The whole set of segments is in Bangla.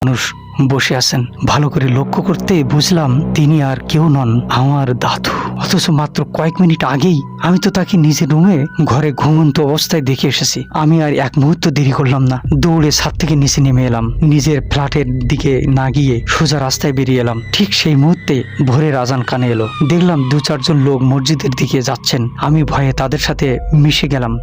মানুষ বসে আছেন। ভালো করে লক্ষ্য করতে বুঝলাম তিনি আর কেউ নন, আমার দাদু। অথচ মাত্র কয়েক মিনিট আগেই আমি তো তাকে নিজের রুমে ঘরে ঘুমন্ত অবস্থায় দেখে এসেছি। আমি আর এক মুহূর্ত দেরি করলাম না, দৌড়ে ছাদ থেকে নিচে নেমে এলাম। নিজের ফ্ল্যাটের দিকে না গিয়ে সোজা রাস্তায় বেরিয়ে এলাম। ঠিক সেই মুহূর্তে ভোরের আজান কানে এলো। দেখলাম 2-4 জন লোক মসজিদের দিকে যাচ্ছেন। আমি ভয়ে তাদের সাথে মিশে গেলাম।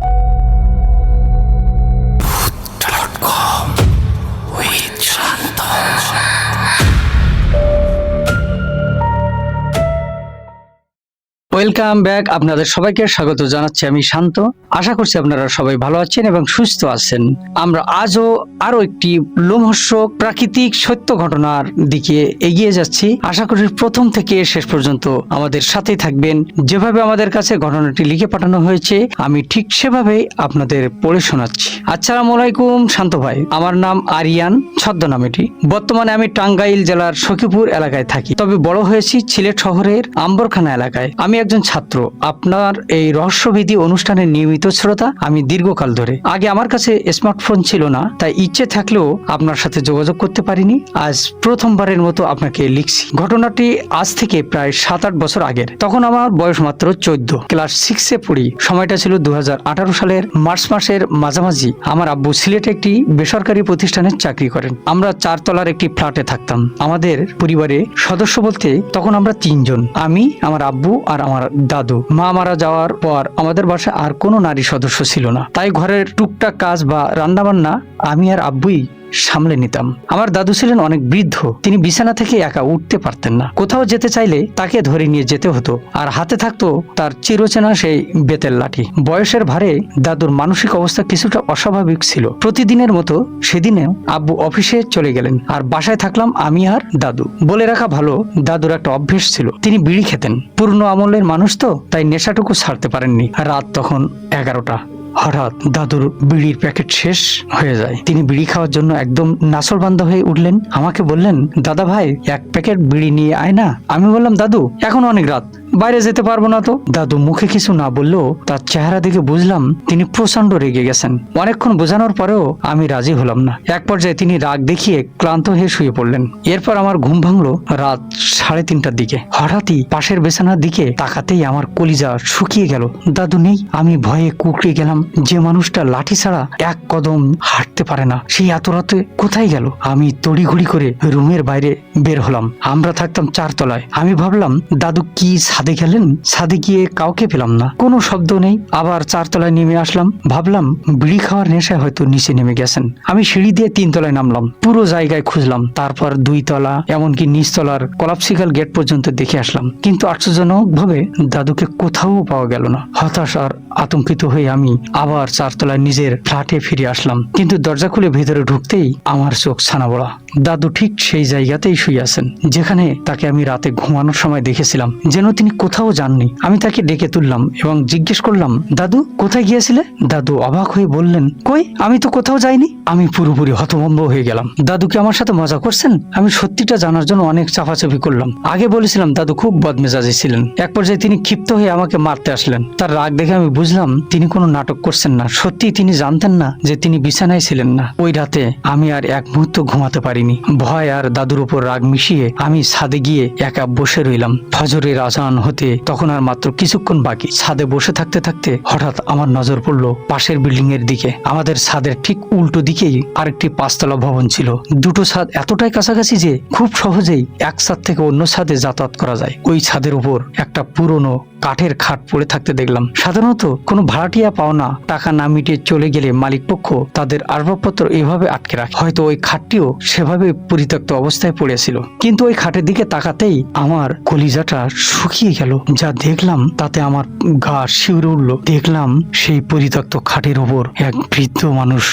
ওয়েলকাম ব্যাক, আপনাদের সবাইকে স্বাগত জানাচ্ছি আমি শান্ত। আশা করছি আপনারা সবাই ভালো আছেন এবং সুস্থ আছেন। আমরা আজও আরো একটি লোমহর্ষক প্রাকৃতিক সত্য ঘটনার দিকে এগিয়ে যাচ্ছি। আশা করি প্রথম থেকে শেষ পর্যন্ত আমাদের সাথেই থাকবেন। যেভাবে আমাদের কাছে ঘটনাটি লিখে পাঠানো হয়েছে আমি ঠিক সেভাবেই আপনাদের পড়ে শোনাচ্ছি। আসসালামু আলাইকুম শান্ত ভাই, আমার নাম আরিয়ান, ছদ্মনাম এটি। বর্তমানে আমি টাঙ্গাইল জেলার সখীপুর এলাকায় থাকি, তবে বড় হয়েছি সিলেট শহরের আম্বরখানা এলাকায়। আমি একজন ছাত্র, আপনার এই রহস্যবিধি অনুষ্ঠানের নিয়মিত শ্রোতা আমি দীর্ঘকাল ধরে। আগে আমার কাছে স্মার্টফোন ছিল না, তাই ইচ্ছে থাকলেও আপনার সাথে যোগাযোগ করতে পারিনি। আজ প্রথমবারের মতো আপনাকে লিখছি। ঘটনাটি আজ থেকে প্রায় 7-8 বছর আগের। তখন আমার বয়স মাত্র 14, ক্লাস 6-এ পড়ি। সময়টা ছিল 2018 সালের মার্চ মাসের মাঝামাঝি। আমার আব্বু সিলেটে একটি বেসরকারি প্রতিষ্ঠানে চাকরি করেন। আমরা 4 তলার একটি ফ্ল্যাটে থাকতাম। আমাদের পরিবারে সদস্য বলতে তখন আমরা 3 জন, আমি, আমার আব্বু আর আমার দাদু। মা মারা যাওয়ার পর আমাদের বাসায় আর কোনো নারী সদস্য ছিল না, তাই ঘরের টুকটাক কাজ বা রান্নাবান্না আমি আর আব্বুই সামলে নিতাম। আমার দাদু ছিলেন অনেক বৃদ্ধ, তিনি বিছানা থেকে একা উঠতে পারতেন না। কোথাও যেতে চাইলে তাকে ধরে নিয়ে যেতে হতো, আর হাতে থাকতো তার চিরচেনা সেই বেতের লাঠি। বয়সের ভারে দাদুর মানসিক অবস্থা কিছুটা অস্বাভাবিক ছিল। প্রতিদিনের মতো সেদিনেও আব্বু অফিসে চলে গেলেন, আর বাসায় থাকলাম আমি আর দাদু। বলে রাখা ভালো, দাদুর একটা অভ্যেস ছিল, তিনি বিড়ি খেতেন। পুরনো আমলের মানুষ তো, তাই নেশাটুকু ছাড়তে পারেননি। রাত তখন 11টা। হঠাৎ দাদুর বিড়ির প্যাকেট শেষ হয়ে যায়। তিনি বিড়ি খাওয়ার জন্য একদম নাসলবান্ধা হয়ে উঠলেন। আমাকে বললেন, দাদা ভাই, 1 প্যাকেট বিড়ি নিয়ে আয় না। আমি বললাম, দাদু এখন অনেক রাত, বাইরে যেতে পারবো না তো। দাদু মুখে কিছু না বললেও তার চেহারা দেখে বুঝলাম তিনি প্রচন্ড রেগে গেছেন। অনেকক্ষণ বোঝানোর পরেও আমি রাজি হলাম না। এক পর্যায়ে তিনি রাগ দেখিয়ে ক্লান্ত হয়ে শুয়ে পড়লেন। এরপর আমার ঘুম ভাঙলো রাত 3:30টার দিকে। হঠাৎই পাশের বিছানার দিকে তাকাতেই আমার কলিজা শুকিয়ে গেল। দাদু নেই। আমি ভয়ে কুঁকড়ে গেলাম। যে মানুষটা লাঠি ছাড়া 1 কদম হাঁটতে পারে না, সেই এত রাতে কোথায় গেল? আমি তড়িঘড়ি করে রুমের বাইরে বের হলাম। আমরা থাকতাম 4 তলায়। আমি ভাবলাম দাদু কি ছাদে গেলেন। ছাদে গিয়ে কাউকে পেলাম না, কোনো শব্দ নেই। আবার 4 তলায় নেমে আসলাম। ভাবলাম বিড়ি খাওয়ার নেশায় হয়তো নিচে নেমে গেছেন। আমি সিঁড়ি দিয়ে 3 তলায় নামলাম। পুরো জায়গায় খুঁজলাম, তারপর 2 তলা, এমনকি নিচ তলার কলাপসিক্যাল গেট পর্যন্ত দেখে আসলাম, কিন্তু আশ্চর্যজনক ভাবে দাদুকে কোথাও পাওয়া গেল না। হতাশ আর আতঙ্কিত হয়ে আমি আবার 4 তলায় নিজের ফ্ল্যাটে ফিরে আসলাম, কিন্তু দরজা খুলে ভেতরে ঢুকতেই আমার চোখ ছানা বড়া। দাদু ঠিক সেই জায়গাতেই শুয়ে আছেন যেখানে তাকে আমি রাতে ঘুমানোর সময় দেখেছিলাম, যেন তিনি কোথাও যাননি। আমি তাকে ডেকে তুললাম এবং জিজ্ঞেস করলাম, দাদু কোথায় গিয়েছিলে? দাদু অবাক হয়ে বললেন, কই, আমি তো কোথাও যাইনি। আমি পুরোপুরি হতভম্ব হয়ে গেলাম। দাদু কি আমার সাথে মজা করছেন? আমি সত্যিটা জানার জন্য অনেক চাপাচাপি করলাম। আগে বলেছিলাম দাদু খুব বদমেজাজি ছিলেন। এক পর্যায়ে তিনি ক্ষিপ্ত হয়ে আমাকে মারতে আসলেন। তার রাগ দেখে আমি বুঝলাম তিনি কোনো নাটক করছেন না। সত্যি তিনি জানতেন না যে তিনি বিছানায় ছিলেন না। ওই রাতে আমি আর 1 মুহূর্ত ঘুমাতে পারিনি। ভয় আর দাদুর উপর রাগ মিশিয়ে আমি ছাদে গিয়ে একা বসে রইলাম। ফজরের আজান হতে তখন আর মাত্র কিছুক্ষণ বাকি। ছাদে বসে থাকতে থাকতে হঠাৎ আমার নজর পড়লো পাশের বিল্ডিং এর দিকে। আমাদের ছাদের ঠিক উল্টো দিকেই আরেকটি 5 তলা ভবন ছিল। দুটো ছাদ এতটাই কাছাকাছি যে খুব সহজেই এক ছাদ থেকে অন্য ছাদে যাতায়াত করা যায়। ওই ছাদের উপর একটা পুরনো কাঠের খাট পড়ে থাকতে দেখলাম। সাধারণত কোনো ভাড়াটিয়া পাওনা টাকা না মিটিয়ে চলে গেলে মালিক পক্ষ তাদের আসবাবপত্র এভাবে আটকে রাখে। হয়তো ওই খাটটিও সেভাবে পরিত্যক্ত অবস্থায় পড়েছিল। কিন্তু ওই খাটের দিকে তাকাতেই আমার কলিজাটা শুকিয়ে গেল। যা দেখলাম তাতে আমার গা শিউরে উঠল। দেখলাম সেই পরিত্যক্ত খাটের ওপর এক বৃদ্ধ মানুষ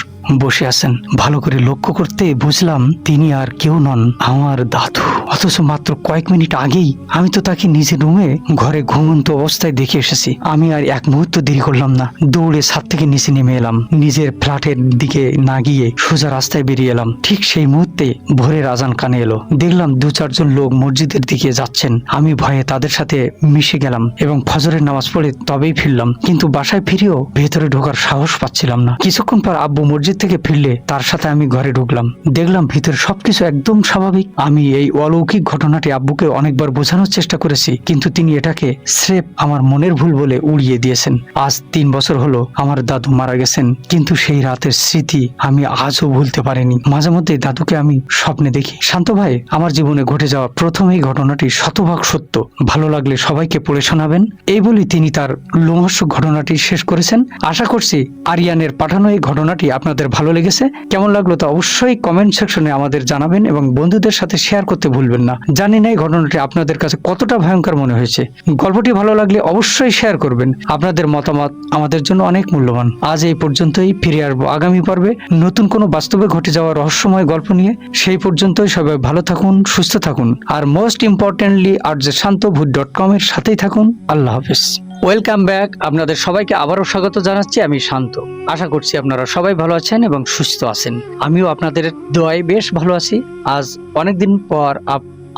বসে আছেন। ভালো করে লক্ষ্য করতে বুঝলাম তিনি আর কেউ নন, আমার দাদু। অথচ মাত্র কয়েক মিনিট আগেই আমি তো তাকে নিজের রুমে ঘরে ঘুমন্ত অবস্থায় দেখে এসেছি। আমি আর 1 মুহূর্ত দেরি করলাম না, দৌড়ে ছাদ থেকে নিচে নেমে এলাম। নিজের ফ্ল্যাটের দিকে না গিয়ে সোজা রাস্তায় বেরিয়ে এলাম। ঠিক সেই মুহূর্তে মুহূর্তে ভোরের আজান কানে এলো। দেখলাম 2-4 জন লোক মসজিদের দিকে যাচ্ছেন। আমি ভয়ে তাদের সাথে মিশে গেলাম এবং ফজরের নামাজ পড়ে তবেই ফিরলাম। কিন্তু বাসায় ফিরেও ভেতরে ঢোকার সাহস পাচ্ছিলাম না। কিছুক্ষণ পর আব্বু মসজিদ থেকে ফিরলে তার সাথে আমি ঘরে ঢুকলাম। দেখলাম ভিতরে সবকিছু একদম স্বাভাবিক। আমি এই অলৌকিক ঘটনাটি আব্বুকে অনেকবার বোঝানোর চেষ্টা করেছি, কিন্তু তিনি এটাকে স্রেফ আমার মনের ভুল বলে উড়িয়ে দিয়েছেন। আজ 3 বছর হলো আমার দাদু মারা গেছেন, কিন্তু সেই রাতের স্মৃতি আমি আজও ভুলতে পারিনি। মাঝে মধ্যে দাদুকে আমি স্বপ্নে দেখি। শান্ত ভাই, আমার জীবনে ঘটে যাওয়া প্রথম এই ঘটনাটি শতভাগ সত্য। ভালো লাগলে সবাইকে পড়ে শোনাবেন। এই বলে তিনি তার লোমহর্ষক ঘটনাটি শেষ করেছেন। আশা করছি আরিয়ানের পাঠানো এই ঘটনাটি আপনাদের ভালো লেগেছে। কেমন লাগলো তা অবশ্যই কমেন্ট সেকশনে আমাদের জানাবেন এবং বন্ধুদের সাথে শেয়ার করতে ভুলবেন না। জানি না এই ঘটনাটি আপনাদের কাছে কতটা ভয়ঙ্কর মনে হয়েছে। গল্পটি ভালো লাগলে অবশ্যই শেয়ার করবেন। আপনাদের মতামত আমাদের জন্য অনেক মূল্যবান। আজ এই পর্যন্তই। ফিরে আসবো আগামী পর্বে নতুন কোনো বাস্তবে ঘটে যাওয়া রহস্যময় গল্প নিয়ে। সেই পর্যন্তই সবাই ভালো থাকুন, সুস্থ থাকুন, আর মোস্ট ইম্পর্টেন্টলি RJShantoBhut.com এর সাথেই থাকুন। আল্লাহ হাফেজ। Welcome back. আপনাদের সবাইকে আবারও স্বাগত জানাচ্ছি। আমি শান্ত। আশা করছি আপনারা সবাই ভালো আছেন এবং সুস্থ আছেন। আমিও আপনাদের দোয়ায় বেশ ভালো আছি। আজ অনেকদিন পর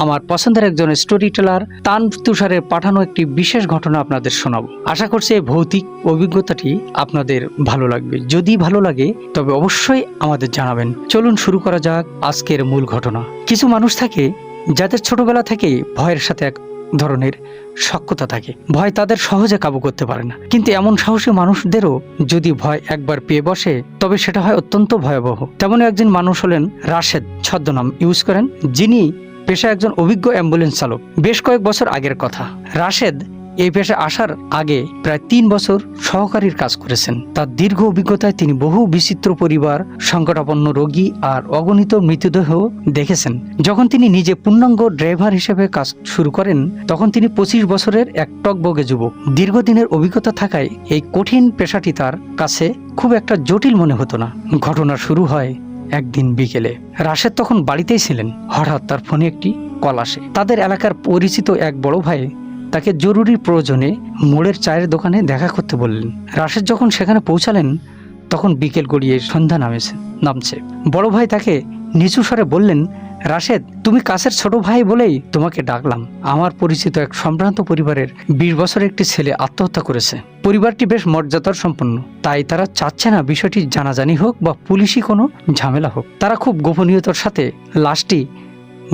আমার পছন্দের একজন স্টোরি টেলার তান তুষারের পাঠানো একটি বিশেষ ঘটনা আপনাদের শোনাবো। আশা করছি এই ভৌতিক অভিজ্ঞতাটি আপনাদের ভালো লাগবে। যদি ভালো লাগে তবে অবশ্যই আমাদের জানাবেন। চলুন শুরু করা যাক আজকের মূল ঘটনা। কিছু মানুষ থাকে যাদের ছোটবেলা থেকেই ভয়ের সাথে এক ধরনের সখ্যতা থাকে। ভয় তাদের সহজে কাবু করতে পারে না। কিন্তু এমন সাহসী মানুষদেরও যদি ভয় একবার পেয়ে বসে তবে সেটা হয় অত্যন্ত ভয়াবহ। তেমন একজন মানুষ হলেন রাশেদ, ছদ্মনাম ইউজ করেন, যিনি পেশা একজন অভিজ্ঞ অ্যাম্বুলেন্স চালক। বেশ কয়েক বছর আগের কথা। রাশেদ এই পেশায় আসার আগে প্রায় 3 বছর সহকারীর কাজ করেছেন। তার দীর্ঘ অভিজ্ঞতায় তিনি বহু বিচিত্র পরিবার, সংকটাপন্ন রোগী আর অগণিত মৃতদেহ দেখেছেন। যখন তিনি নিজে পূর্ণাঙ্গ ড্রাইভার হিসেবে কাজ শুরু করেন তখন তিনি 25 বছরের এক টকবগে যুবক। দীর্ঘদিনের অভিজ্ঞতা থাকায় এই কঠিন পেশাটি তার কাছে খুব একটা জটিল মনে হতো না। ঘটনা শুরু হয় একদিন বিকেলে। রাশেদ তখন বাড়িতেই ছিলেন। হঠাৎ তার ফোনে একটি কল আসে। তাদের এলাকার পরিচিত এক বড় ভাই তাকে জরুরি প্রয়োজনে মোড়ের চায়ের দোকানে দেখা করতে বললেন। রাশেদ যখন সেখানে পৌঁছালেন তখন বিকেল গড়িয়ে সন্ধ্যা নামছে। বড় ভাই তাকে নিচু স্বরে বললেন, রাশেদ, তুমি কাছের ছোট ভাই বলেই তোমাকে ডাকলাম। আমার পরিচিত এক সম্ভ্রান্ত পরিবারের 20 বছরের একটি ছেলে আত্মহত্যা করেছে। পরিবারটি বেশ মর্যাদার সম্পন্ন, তাই তারা চাচ্ছে না বিষয়টি জানাজানি হোক বা পুলিশি কোনো ঝামেলা হোক। তারা খুব গোপনীয়তার সাথে লাশটি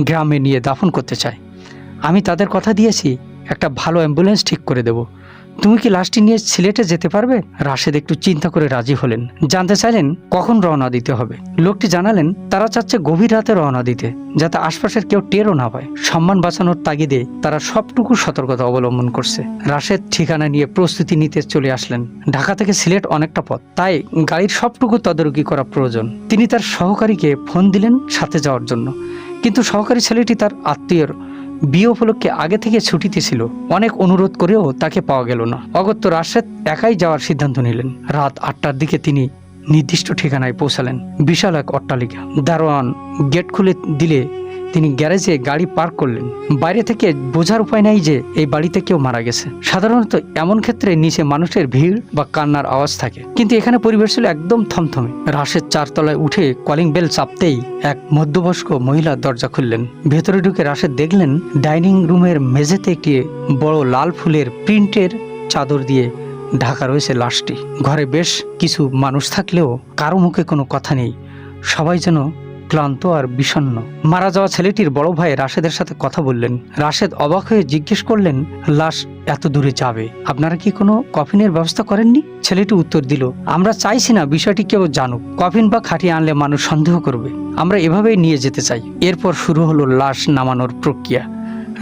গ্রামে নিয়ে দাফন করতে চায়। আমি তাদের কথা দিয়েছি একটা ভালো অ্যাম্বুলেন্স ঠিক করে দেব। তুমি কি লাশটি নিয়ে সিলেটে যেতে পারবে? রাশেদ একটু চিন্তা করে রাজি হলেন। জানতে চাইলেন কখন রওনা দিতে হবে। লোকটি জানালেন তারা চাচ্ছে গভীর রাতে রওনা দিতে, যাতে আশপাশের কেউ টেরও না পায়। সম্মান বাঁচানোর তাগিদে তারা সবটুকু সতর্কতা অবলম্বন করছে। রাশেদ ঠিকানা নিয়ে প্রস্তুতি নিতে চলে আসলেন। ঢাকা থেকে সিলেট অনেকটা পথ, তাই গাড়ির সবটুকু তদারকি করা প্রয়োজন। তিনি তার সহকারীকে ফোন দিলেন সাথে যাওয়ার জন্য, কিন্তু সহকারী ছেলেটি তার আত্মীয়র বিয়ে উপলক্ষে আগে থেকে ছুটিতে ছিল। অনেক অনুরোধ করেও তাকে পাওয়া গেল না। অগত্য রাশেদ একাই যাওয়ার সিদ্ধান্ত নিলেন। রাত 8টার দিকে তিনি নির্দিষ্ট ঠিকানায় পৌঁছালেন। বিশাল এক অট্টালিকা। দারোয়ান গেট খুলে দিলে তিনি গ্যারেজে গাড়ি পার্ক করলেন। বাইরে থেকে বোঝার উপায় নাই যে এই বাড়িতে কেউ মারা গেছে। সাধারণত এমন ক্ষেত্রে নিচে মানুষের ভিড় বা কান্নার আওয়াজ থাকে, কিন্তু এখানে পরিবেশ ছিল একদম থমথমে। রাশেদ 4 তলায় উঠে কলিং বেল চাপতেই এক মধ্যবয়স্ক মহিলা দরজা খুললেন। ভেতরে ঢুকে রাশেদ দেখলেন ডাইনিং রুমের মেঝেতে একটি বড় লাল ফুলের প্রিন্টের চাদর দিয়ে ঢাকা রয়েছে লাশটি। ঘরে বেশ কিছু মানুষ থাকলেও কারো মুখে কোনো কথা নেই। সবাই যেন ক্লান্ত আর বিষণ্ণ। মারা যাওয়া ছেলেটির বড় ভাই রাশেদের সাথে কথা বললেন। রাশেদ অবাক হয়ে জিজ্ঞেস করলেন, লাশ এত দূরে যাবে, আপনারা কি কোনো কফিনের ব্যবস্থা করেননি? ছেলেটি উত্তর দিল, আমরা চাইছি না বিষয়টি কেউ জানুক। কফিন বা খাটিয়ে আনলে মানুষ সন্দেহ করবে। আমরা এভাবেই নিয়ে যেতে চাই। এরপর শুরু হলো লাশ নামানোর প্রক্রিয়া।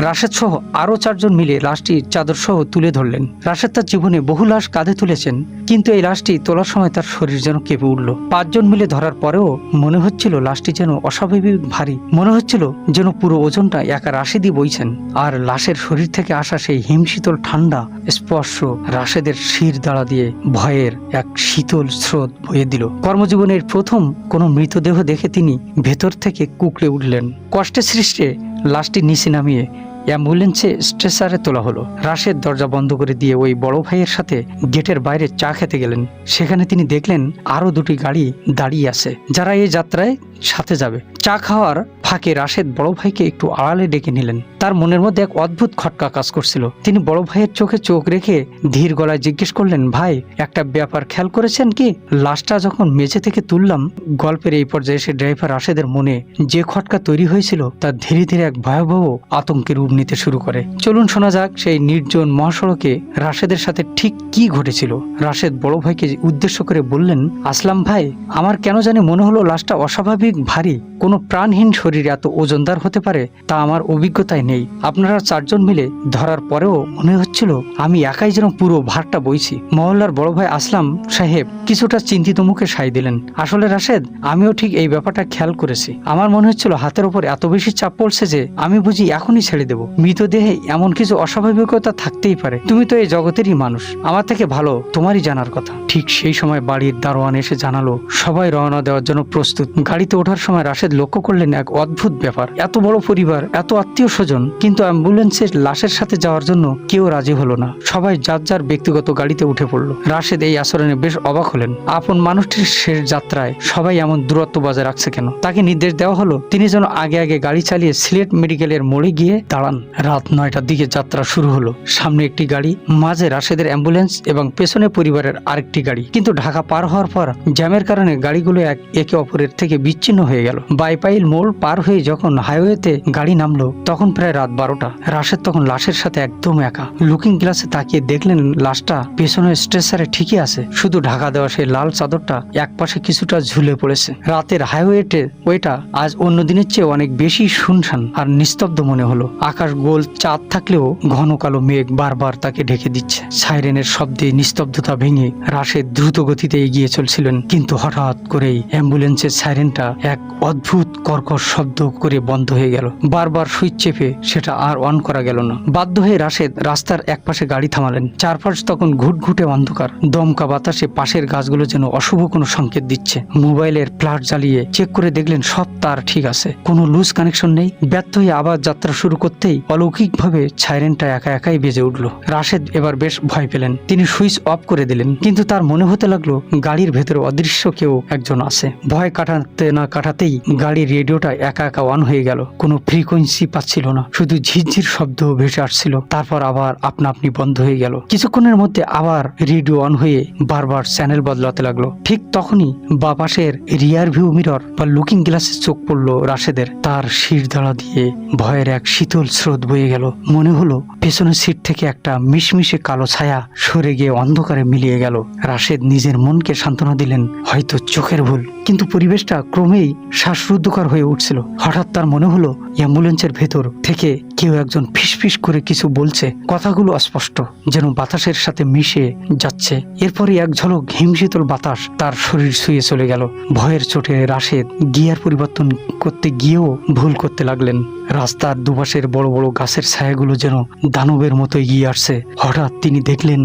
রাশেদ সহ আরো 4 জন মিলে লাশটির চাদর সহ তুলে ধরলেন। রাশেদ তার জীবনে বহু লাশ কাঁধে তুলেছেন, কিন্তু এই লাশটি তোলার সময় তার শরীর যেন কেঁপে উঠল। 5 জন মিলে ধরার পরেও মনে হচ্ছিল লাশটি যেন অস্বাভাবিক ভারী। মনে হচ্ছিল যেন পুরো ওজনটা একা রাশেদই বইছেন। আর লাশের শরীর থেকে আসা সেই হিমশীতল ঠান্ডা স্পর্শ রাশেদের শির দাঁড়া দিয়ে ভয়ের এক শীতল স্রোত বয়ে দিল। কর্মজীবনের প্রথম কোনো মৃতদেহ দেখে তিনি ভেতর থেকে কুঁকড়ে উঠলেন। কষ্টে সৃষ্টে লাশটি নিচে নামিয়ে অ্যাম্বুলেন্সে স্ট্রেচারে তোলা হলো। রাশেদ দরজা বন্ধ করে দিয়ে ওই বড় ভাইয়ের সাথে গেটের বাইরে চা খেতে গেলেন। সেখানে তিনি দেখলেন আরো দুটি গাড়ি দাঁড়িয়ে আছে, যারা এই যাত্রায় সাথে যাবে। চা খাওয়ার ফাঁকে রাশেদ বড় ভাইকে একটু আড়ালে ডেকে নিলেন। তার মনের মধ্যে এক অদ্ভুত খটকা কাজ করছিল। তিনি বড় ভাইয়ের চোখে চোখ রেখে ধীর গলায় জিজ্ঞেস করলেন, ভাই, একটা ব্যাপার খেয়াল করেছেন কি? লাশটা যখন মেঝে থেকে তুললাম, গল্পের এই পর্যায়ে এসে ড্রাইভার রাশেদের মনে যে খটকা তৈরি হয়েছিল তা ধীরে ধীরে এক ভয়াবহ আতঙ্কের রূপ নিতে শুরু করে। চলুন শোনা যাক সেই নির্জন মহাসড়কে রাশেদের সাথে ঠিক কি ঘটেছিল। রাশেদ বড় ভাইকে উদ্দেশ্য করে বললেন, আসলাম ভাই, আমার কেন জানি মনে হলো লাশটা অস্বাভাবিক ভারী। কোনো প্রাণহীন শরীর এত ওজনদার হতে পারে তা আমার অভিজ্ঞতায় নেই। আপনারা চারজন মিলে ধরার পরেও মনে হচ্ছিল আমি একাই যেন পুরো ভারটা বইছি। মহল্লার বড় ভাই আসলাম সাহেব কিছুটা চিন্তিত মুখে সায় দিলেন। আসলে রাশেদ, আমিও ঠিক এই ব্যাপারটা খেয়াল করেছি। আমার মনে হচ্ছিল হাতের ওপর এত বেশি চাপ পড়ছে যে আমি বুঝি এখনই ছেড়ে দেব। মৃতদেহে এমন কিছু অস্বাভাবিকতা থাকতেই পারে। তুমি তো এই জগতেরই মানুষ, আমার থেকে ভালো তোমারই জানার কথা। ঠিক সেই সময় বাড়ির দারোয়ান এসে জানালো সবাই রওনা দেওয়ার জন্য প্রস্তুত। গাড়িতে ওঠার সময় রাশেদ লক্ষ্য করলেন এক অদ্ভুত ব্যাপার। এত বড় পরিবার, এত আত্মীয় স্বজন, কিন্তু অ্যাম্বুলেন্সের লাশের সাথে যাওয়ার জন্য কেউ রাজি হলো না। সবাই যার যার ব্যক্তিগত গাড়িতে উঠে পড়লো। রাশেদ এই আচরণে বেশ অবাক হলেন। আপন মানুষটির শেষ যাত্রায় সবাই এমন দূরত্ব বজায় রাখছে কেন? তাকে নির্দেশ দেওয়া হলো তিনি যেন আগে আগে গাড়ি চালিয়ে সিলেট মেডিকেলের মোড়ে গিয়ে দাঁড়ান। রাত 9টার দিকে যাত্রা শুরু হলো। সামনে একটি গাড়ি, মাঝে রাশেদের অ্যাম্বুলেন্স এবং পেছনে পরিবারের আরেকটি গাড়ি। কিন্তু ঢাকা পার হওয়ার পর জ্যামের কারণে গাড়িগুলো একে অপরের থেকে বিচ্ছিন্ন হয়ে গেল। বাইপাইল মোড় পার হয়ে যখন হাইওয়েতে গাড়ি নামলো তখন প্রায় রাত 12টা। রাশেদ তখন লাশের সাথে একদম একা। লুকিং গ্লাসে তাকিয়ে দেখলেন লাশটা পেছনের স্ট্রেচারে ঠিকই আছে, শুধু ঢাকা দেওয়া সেই লাল চাদরটা একপাশে কিছুটা ঝুলে পড়েছে। রাতের হাইওয়েতে ওইটা আজ অন্য দিনের চেয়ে অনেক বেশি শুনশান আর নিস্তব্ধ মনে হলো। আকাশ গোল চাঁদ থাকলেও ঘন কালো মেঘ বারবার তাকে ঢেকে দিচ্ছে। সাইরেনের শব্দে নিস্তব্ধতা ভেঙে রাশেদ দ্রুত গতিতে এগিয়ে চলছিলেন। কিন্তু হঠাৎ করেই অ্যাম্বুলেন্সের সাইরেনটা এক অদ্ভুত কর্কশ শব্দ করে বন্ধ হয়ে গেল। বারবার সুইচ চেপে সেটা আর অন করা গেল না। বাধ্য হয়ে রাশেদ রাস্তার একপাশে গাড়ি থামালেন। চারপাশ তখন ঘুটঘুটে অন্ধকার। দমকা বাতাসে পাশের গাছগুলো যেন অশুভ কোনো সংকেত দিচ্ছে। মোবাইলের ফ্ল্যাশ জ্বালিয়ে চেক করে দেখলেন সব তার ঠিক আছে, কোনো লুজ কানেকশন নেই। ব্যর্থ হয়ে আবার যাত্রা শুরু করতেই অলৌকিকভাবে সাইরেনটা একা একাই বেজে উঠল। রাশেদ এবার বেশ ভয় পেলেন। তিনি সুইচ অফ করে দিলেন, কিন্তু তার মনে হতে লাগলো গাড়ির ভেতরে অদৃশ্য কেউ একজন আছে। ভয় কাটাতে না কাটাতেই গাড়ির রেডিওটা একা একা অন হয়ে গেল। কোনো ফ্রিকোয়েন্সি পাচ্ছিল না, শুধু ঝিরঝির শব্দ ভেসে আসছিল। তারপর আবার আপনা আপনি বন্ধ হয়ে গেল। কিছুক্ষণের মধ্যে আবার রেডিও অন হয়ে বারবার চ্যানেল বদলাতে লাগলো। ঠিক তখনই বা পাশের রিয়ার ভিউ মিরর বা লুকিং গ্লাসে চোখ পড়লো রাশেদের। তার শিরদাঁড়া দিয়ে ভয়ের এক শীতল স্রোত বয়ে গেল। মনে হলো পেছনের সিট থেকে একটা মিশমিশে কালো ছায়া সরে গিয়ে অন্ধকারে মিলিয়ে গেল। রাশেদ নিজের মনকে সান্ত্বনা দিলেন, হয়তো চোখের ভুল। কিন্তু পরিবেশটা ক্রমেই শ্বাসরুদ্ধকর হয়ে উঠছিল। হঠাৎ তার মনে হলো অ্যাম্বুলেন্সের ভেতর থেকে কেউ একজন ফিসফিস করে কিছু বলছে। কথাগুলো অস্পষ্ট, যেন বাতাসের সাথে মিশে যাচ্ছে। এরপরে এক ঝলক হিমশীতল বাতাস তার শরীর ছুঁয়ে চলে গেল। ভয়ের চোটে রাশেদ গিয়ার পরিবর্তন করতে গিয়েও ভুল করতে লাগলেন। রাস্তার দুপাশের বড় বড় গাছের ছায়াগুলো যেন দানবের মতো এগিয়ে আসছে। হঠাৎ তিনি দেখলেন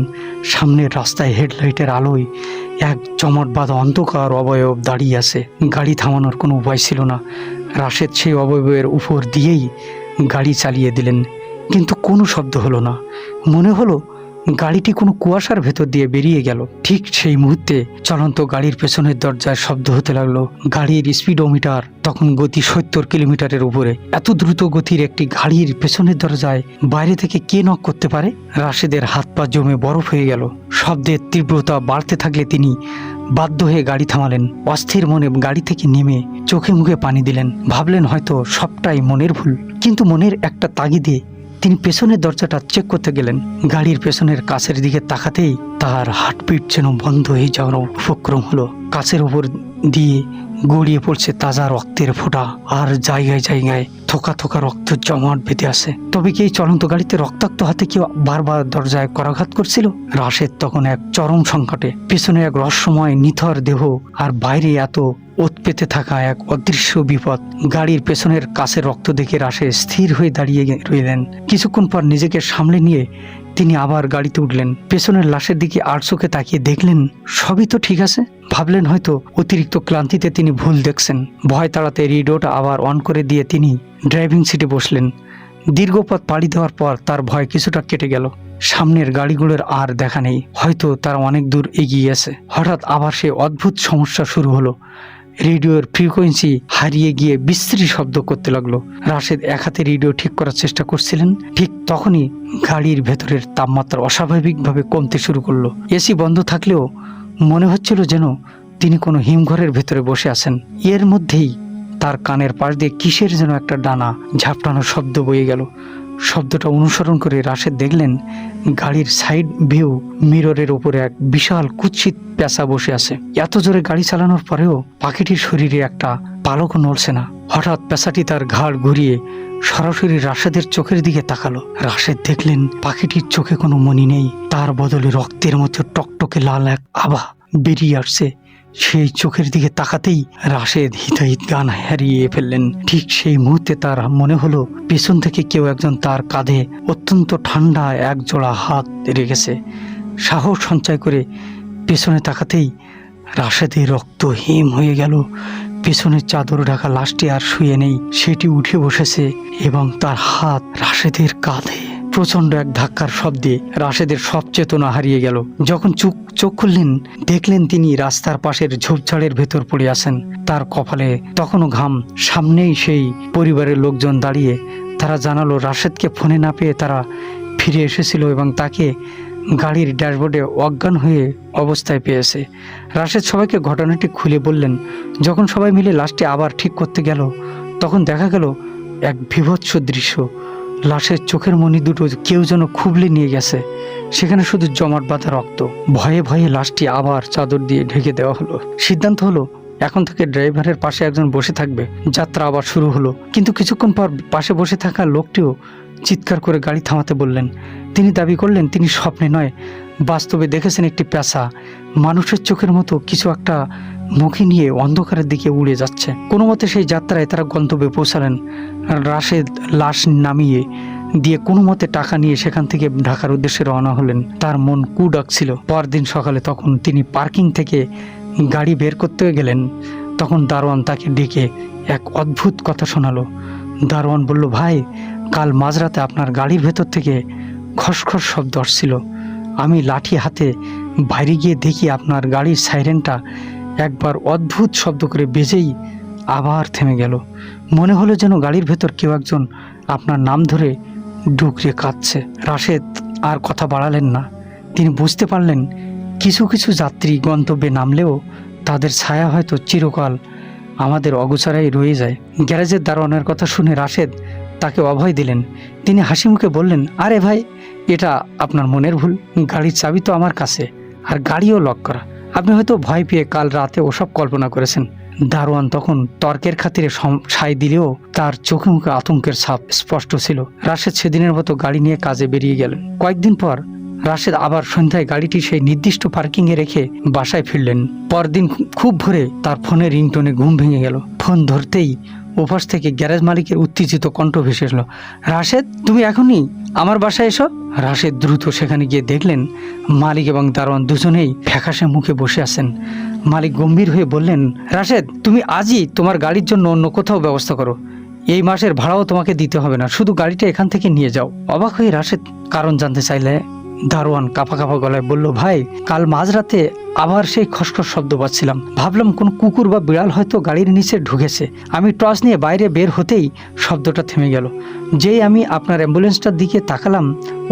সামনের রাস্তায় হেডলাইটের আলোয় এক চমট বাঁধা অন্ধকার অবয়ব দাঁড়িয়ে আছে। গাড়ি থামানোর কোনো উপায় ছিল না। রাশেদ সেই অবয়বের উপর দিয়েই গাড়ি চালিয়ে দিলেন, কিন্তু কোনো শব্দ হলো না। মনে হলো গাড়িটি কোনো কুয়াশার ভেতর দিয়ে বেরিয়ে গেল। ঠিক সেই মুহূর্তে চলন্ত গাড়ির পেছনের দরজায় শব্দ হতে লাগলো। গাড়ির স্পিডোমিটার তখন গতি 70 কিলোমিটারের উপরে। এত দ্রুত গতির একটি গাড়ির পেছনের দরজায় বাইরে থেকে কে নক করতে পারে? রাশেদের হাত পা জমে বরফ হয়ে গেল। শব্দের তীব্রতা বাড়তে থাকলে তিনি বাধ্য হয়ে গাড়ি থামালেন। অস্থির মনে গাড়ি থেকে নেমে চোখে মুখে পানি দিলেন। ভাবলেন হয়তো সবটাই মনের ভুল। কিন্তু মনের একটা তাগিদে তিনি পেছনের দরজাটা চেক করতে গেলেন। গাড়ির পেছনের কাছের দিকে তাকাতেই তার হার্টবিট যেন বন্ধ হয়ে যাওয়ার উপক্রম হলো। কাছের উপর দিয়ে গড়িয়ে পড়ছে তাজা রক্তের ফোঁটা, আর জায়গায় জায়গায় থোকা থোকা রক্ত জমাট বেঁধে আছে। তবে কি এই চলন্ত গাড়িতে রক্তাক্ত হাতে কেউ বারবার দরজায় করাঘাত করছিল? রাশেদ তখন এক চরম সংকটে। পেছনে এক রহস্যময় নিথর দেহ, আর বাইরে এত ওত পেতে থাকা এক অদৃশ্য বিপদ। গাড়ির পেছনের কাছে রক্ত দেখে রাশেদ স্থির হয়ে দাঁড়িয়ে রইলেন। কিছুক্ষণ পর নিজেকে সামলে নিয়ে তিনি আবার গাড়িতে উঠলেন। পেছনের লাশের দিকে আর চোখে তাকিয়ে দেখলেন সবই তো ঠিক আছে। ভাবলেন হয়তো অতিরিক্ত ক্লান্তিতে তিনি ভুল দেখছেন। ভয় তাড়াতে রেডিওটা আবার অন করে দিয়ে তিনি ড্রাইভিং সিটে বসলেন। দীর্ঘ পথ পাড়ি দেওয়ার পর তার ভয় কিছুটা কেটে গেল। সামনের গাড়িগুলোর আর দেখা নেই, হয়তো তারা অনেক দূর এগিয়ে গেছে। হঠাৎ আবার সেই অদ্ভুত সমস্যা শুরু হলো। রেডিওর ফ্রিকোয়েন্সি হারিয়ে গিয়ে বিশ্রী শব্দ করতে লাগলো। রাশেদ এক হাতে রেডিও ঠিক করার চেষ্টা করছিলেন, ঠিক তখনই গাড়ির ভেতরের তাপমাত্রা অস্বাভাবিকভাবে কমতে শুরু করলো। এসি বন্ধ থাকলেও মনে হচ্ছিল যেন তিনি কোনো হিমঘরের ভেতরে বসে আছেন। এর মধ্যেই তার কানের পাশ দিয়ে কিসের যেন একটা ডানা ঝাপটানোর শব্দ বয়ে গেল। শব্দটা অনুসরণ করে রাশেদ দেখলেন গাড়ির সাইড ভিউ মিররের উপরে এক বিশাল কুৎসিত পেঁচা বসে আছে। এত জোরে গাড়ি চালানোর পরেও পাখিটির শরীরে একটা পালকও নড়ছে না। হঠাৎ পেঁচাটি তার ঘাড় ঘুরিয়ে সরাসরি রাশেদের চোখের দিকে তাকালো। রাশেদ দেখলেন পাখিটির চোখে কোনো মনি নেই, তার বদলে রক্তের মতো টকটকে লাল এক আভা বেরিয়ে আসছে। সেই চোখের দিকে তাকাতেই রাশেদ হিতাহিত গান হারিয়ে ফেললেন। ঠিক সেই মুহূর্তে তার মনে হলো পেছন থেকে কেউ একজন তার কাঁধে অত্যন্ত ঠান্ডা এক জোড়া হাত রেখেছে। সাহস সঞ্চয় করে পেছনে তাকাতেই রাশেদের রক্ত হিম হয়ে গেল। পেছনের চাদর ঢাকা লাশটি আর শুয়ে নেই, সেটি উঠে বসেছে এবং তার হাত রাশেদের কাঁধে। প্রচন্ড এক ধাক্কার শব্দে রাশেদের সব চেতনা হারিয়ে গেল। যখন চোখ খুললেন দেখলেন তিনি রাস্তার পাশের ঝোপঝাড়ের ভেতর পড়ে আছেন। তার কপালে তখনও ঘাম। সামনেই সেই পরিবারের লোকজন দাঁড়িয়ে। তারা জানালো রাশেদকে ফোনে না পেয়ে তারা ফিরে এসেছিল এবং তাকে গাড়ির ড্যাশবোর্ডে অজ্ঞান হয়ে অবস্থায় পেয়েছে। রাশেদ সবাইকে ঘটনাটি খুলে বললেন। যখন সবাই মিলে লাশটি আবার ঠিক করতে গেল তখন দেখা গেল এক বীভৎস দৃশ্য। লাশের চোখের মণি দুটো কেউ যেন খুবলে নিয়ে গেছে, সেখানে শুধু জমাট বাঁধা রক্ত। ভয়ে ভয়ে লাশটি আবার চাদর দিয়ে ঢেকে দেওয়া হলো। সিদ্ধান্ত হলো এখন থেকে ড্রাইভারের পাশে একজন বসে থাকবে। যাত্রা আবার শুরু হলো, কিন্তু কিছুক্ষণ পর পাশে বসে থাকা লোকটিও চিৎকার করে গাড়ি থামাতে বললেন। তিনি দাবি করলেন তিনি স্বপ্নে নয়, বাস্তবে দেখেছেন একটি পেঁচা মানুষের চোখের মতো কিছু একটা মুখে নিয়ে অন্ধকারের দিকে উড়ে যাচ্ছে। কোনো মতে সেই যাত্রায় তারা গন্তব্যে পৌঁছালেন। রাশেদ লাশ নামিয়ে দিয়ে কোনো মতে টাকা নিয়ে সেখান থেকে ঢাকার উদ্দেশ্যে রওনা হলেন। তার মন কু ডাকছিল। পরদিন সকালে তখন তিনি পার্কিং থেকে গাড়ি বের করতে গেলেন, তখন দারোয়ান তাকে ডেকে এক অদ্ভুত কথা শোনালো। দারোয়ান বলল, ভাই, কাল মাঝরাতে আপনার গাড়ির ভেতর থেকে খসখস শব্দ আসছিল। আমি লাঠি হাতে বাইরে গিয়ে দেখি আপনার গাড়ির সাইরেনটা একবার অদ্ভুত শব্দ করে বেজেই আবার থেমে গেল। মনে হলো যেন গাড়ির ভেতর কেউ একজন আপনার নাম ধরে ডুকরে কাঁদছে। রাশেদ আর কথা বাড়ালেন না। তিনি বুঝতে পারলেন কিছু কিছু যাত্রী গন্তব্যে নামলেও তাদের ছায়া হয়তো চিরকাল আমাদের অগোচরাই রয়ে যায়। গ্যারেজের দারোয়ানের কথা শুনে রাশেদ তাকে অভয় দিলেন। তিনি হাসি মুখে বললেন, আরে ভাই, এটা আপনার মনের ভুল। গাড়ির চাবি তো আমার কাছে, আর গাড়িও লক করা। আপনি হয়তো ভয় পেয়ে কাল রাতে ওসব কল্পনা করেছেন। দারোয়ান তখন তর্কের খাতিরে সাই দিলেও তার চোখে মুখে আতঙ্কের ছাপ স্পষ্ট ছিল। রাশেদ সেদিনের মতো গাড়ি নিয়ে কাজে বেরিয়ে গেলেন। কয়েকদিন পর রাশেদ আবার সন্ধ্যায় গাড়িটি সেই নির্দিষ্ট পার্কিংয়ে রেখে বাসায় ফিরলেন। পরদিন খুব ভোরে তার ফোনের রিংটোনে ঘুম ভেঙে গেল। ফোন ধরতেই ওপাশ থেকে গ্যারেজ মালিকের উত্তেজিত কণ্ঠ ভেসে এলো, রাশেদ, তুমি এখনই আমার বাসায় এসো। রাশেদ দ্রুত সেখানে গিয়ে দেখলেন মালিক এবং দারোয়ান দুজনেই ফ্যাকাশে মুখে বসে আছেন। মালিক গম্ভীর হয়ে বললেন, রাশেদ, তুমি আজই তোমার গাড়ির জন্য অন্য কোথাও ব্যবস্থা করো। এই মাসের ভাড়াও তোমাকে দিতে হবে না, শুধু গাড়িটা এখান থেকে নিয়ে যাও। অবাক হয়ে রাশেদ কারণ জানতে চাইলে দারোয়ান কাঁপা কাঁপা গলায় বলল, ভাই, কাল মাঝরাতে আবার সেই খসখস শব্দ পাচ্ছিলাম। ভাবলাম কোন কুকুর বা বিড়াল হয়তো গাড়ির নিচে ঢুকেছে। আমি টর্চ নিয়ে বাইরে বের হতেই শব্দটা থেমে গেল। যেই আমি আপনার অ্যাম্বুলেন্সটার দিকে তাকালাম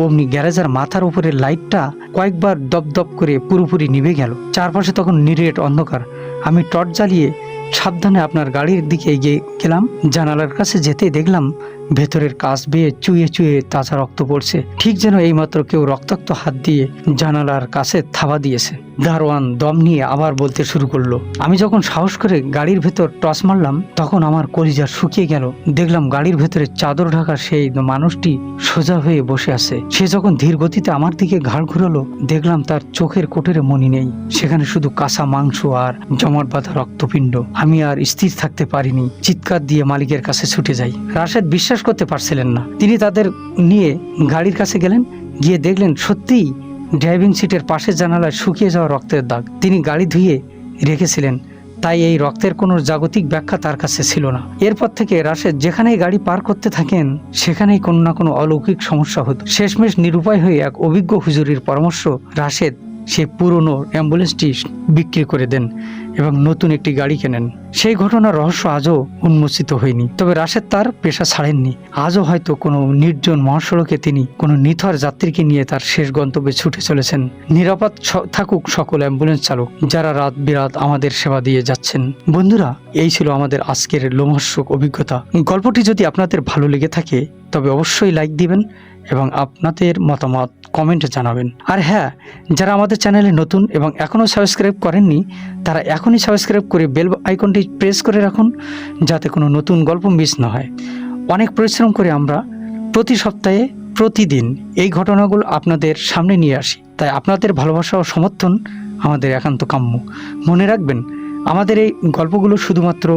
অমনি গ্যারেজের মাথার উপরের লাইটটা কয়েকবার দপদপ করে পুরোপুরি নিভে গেল। চারপাশে তখন নিরেট অন্ধকার। আমি টর্চ জ্বালিয়ে সাবধানে আপনার গাড়ির দিকে এগিয়ে গেলাম। জানালার কাছে যেতেই দেখলাম ভেতরের কাচ বেয়ে চুয়ে চুয়ে তাজা রক্ত পড়ছে, ঠিক যেন এইমাত্র কেউ রক্তাক্ত হাত দিয়ে জানালার কাছে থাবা দিয়েছে। দারোয়ান দম নিয়ে আবার বলতে শুরু করলো, আমি যখন সাহস করে গাড়ির ভেতর টর্চ মারলাম তখন আমার কলিজা শুকিয়ে গেল। দেখলাম গাড়ির ভেতরে চাদর ঢাকা সেই মানুষটি সোজা হয়ে বসে আছে। সে যখন ধীর গতিতে আমার দিকে ঘাড় ঘুরালো দেখলাম তার চোখের কোটরে মনি নেই, সেখানে শুধু কাঁচা মাংস আর জমাট বাঁধা রক্তপিণ্ড। আমি আর স্থির থাকতে পারিনি, চিৎকার দিয়ে মালিকের কাছে ছুটে যাই। রাশেদ বিশ্বাস করতে পারছিলেন না। তিনি তাদের নিয়ে গাড়ির কাছে গেলেন, গিয়ে দেখলেন সত্যিই ড্রাইভিং সিটের পাশের জানালায় শুকিয়ে যাওয়া রক্তের দাগ। তিনি গাড়ি ধুয়ে রেখেছিলেন, তাই এই রক্তের কোনো জাগতিক ব্যাখ্যা তার কাছে ছিল না। এরপর থেকে রাশেদ যেখানেই গাড়ি পার করতে থাকেন সেখানেই কোনো না কোনো অলৌকিক সমস্যা হতো। শেষমেশ নিরুপায় হয়ে এক অভিজ্ঞ হুজুরির পরামর্শ রাশেদ সেই পুরনো অ্যাম্বুলেন্সটি বিক্রি করে দেন এবং নতুন একটি গাড়ি কেনেন। সেই ঘটনার রহস্য আজও উন্মোচিত হয়নি। তবে রাশেদ তার পেশা ছাড়েননি। আজও হয়তো কোনো নির্জন মহাসড়কে তিনি কোনো নিথর যাত্রীকে নিয়ে তার শেষ গন্তব্যে ছুটে চলেছেন। নিরাপদ থাকুক সকল অ্যাম্বুলেন্স চালক যারা রাত বিরাত আমাদের সেবা দিয়ে যাচ্ছেন। বন্ধুরা, এই ছিল আমাদের আজকের লোমহর্ষক অভিজ্ঞতা। গল্পটি যদি আপনাদের ভালো লেগে থাকে তবে অবশ্যই লাইক দিবেন এবং আপনাদের মতামত কমেন্টে জানাবেন। আর হ্যাঁ, যারা আমাদের চ্যানেলে নতুন এবং এখনও সাবস্ক্রাইব করেননি তারা এখনই সাবস্ক্রাইব করে বেল আইকনটি প্রেস করে রাখুন, যাতে কোনো নতুন গল্প মিস না হয়। অনেক পরিশ্রম করে আমরা প্রতি সপ্তাহে প্রতিদিন এই ঘটনাগুলো আপনাদের সামনে নিয়ে আসি, তাই আপনাদের ভালোবাসা ও সমর্থন আমাদের একান্ত কাম্য। মনে রাখবেন, আমাদের এই গল্পগুলো শুধুমাত্র